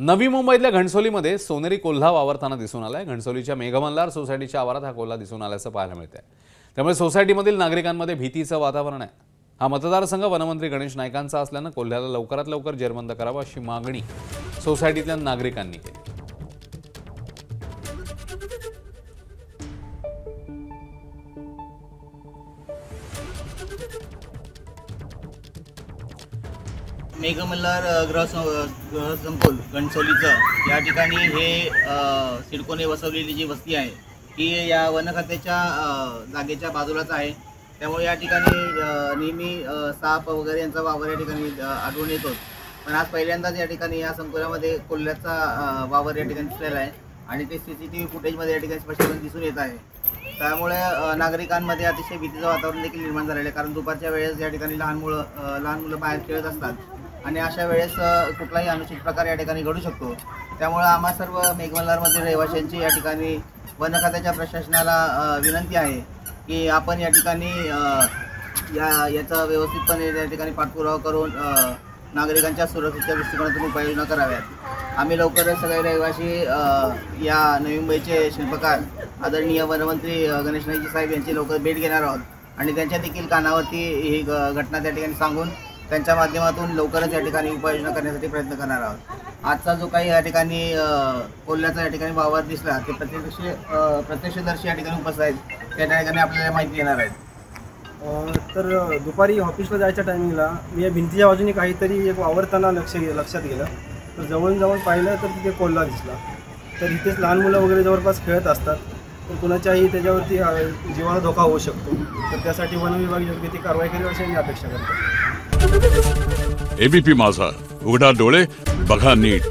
नवी मुंबईतल्या घणसोलीमध्ये सोनेरी कोल्हा वावरताना दिसून आलाय। घणसोलीच्या मेघमल्हार सोसायटीच्या आवारात हा कोल्हा दिसून आल्याचं पाहायला मिळतंय। त्यामुळे सोसायटीमधील नागरिकांमध्ये भीतीचं वातावरण आहे। हा मतदारसंघ वनमंत्री गणेश नाईकांचा असल्यानं कोल्ह्याला लवकरात लवकर जेरबंद करावं अशी मागणी सोसायटीतल्या नागरिकांनी केली। मेघमल्हार गृहसंकुल घणसोलीचं या ठिकाणी हे सिडकोने वसवलेली जी वस्ती आहे ही या वन खात्याच्या जागेच्या बाजूलाच आहे। त्यामुळे या ठिकाणी नेहमी साप वगैरे यांचा वावर या ठिकाणी आढळून येतो। पण आज पहिल्यांदाच या ठिकाणी या संकुलामध्ये कोल्ह्याचा वावर या ठिकाणी दिसलेला आहे आणि ते CCTV फुटेजमध्ये या ठिकाणी स्पष्टपणे दिसून येत आहे। त्यामुळे नागरिकांमध्ये अतिशय भीतीचं वातावरण देखील निर्माण झालेलं आहे, कारण दुपारच्या वेळेस या ठिकाणी लहान मुलं बाहेर खेळत असतात आणि अशा वेळेस कुठलाही अनुचित प्रकार या ठिकाणी घडू शकतो। त्यामुळे आम्हा सर्व मेघमल्हारमधील रहिवाशांची या ठिकाणी वन खात्याच्या प्रशासनाला विनंती आहे की आपण या ठिकाणी याचा व्यवस्थितपणे या ठिकाणी पाठपुरावा करून नागरिकांच्या सुरक्षेच्या दृष्टिकोनातून उपाययोजना कराव्यात। आम्ही लवकरच सगळे रहिवासी या नवी मुंबईचे शिल्पकार आदरणीय वनमंत्री गणेश नाईक साहेब यांची लवकर भेट घेणार आहोत आणि त्यांच्या देखील कानावरती ही घटना त्या ठिकाणी सांगून त्यांच्या माध्यमातून लवकरच या ठिकाणी उपाययोजना करण्यासाठी प्रयत्न करणार आहोत। आजचा जो काही या ठिकाणी कोल्ह्याचा या ठिकाणी वावर दिसला ते प्रत्यक्षदर्शी या ठिकाणी उपस्थित आहेत, त्या ठिकाणी आपल्याला माहिती देणार आहेत। तर दुपारी ऑफिसला जायच्या टायमिंगला मी या भिंतीच्या बाजूने काहीतरी एक वावरताना लक्षात गेलं। तर जवळ पाहिलं तर तिथे कोल्हा दिसला। तर इथेच लहान मुलं वगैरे जवळपास खेळत असतात, तर कुणाच्याही त्याच्यावरती जीवाला धोका होऊ शकतो। तर त्यासाठी वन विभाग योग्य ती कारवाई करेल अशी मी अपेक्षा करतो। ABP माझा, उघडा डोळे बघा नीट।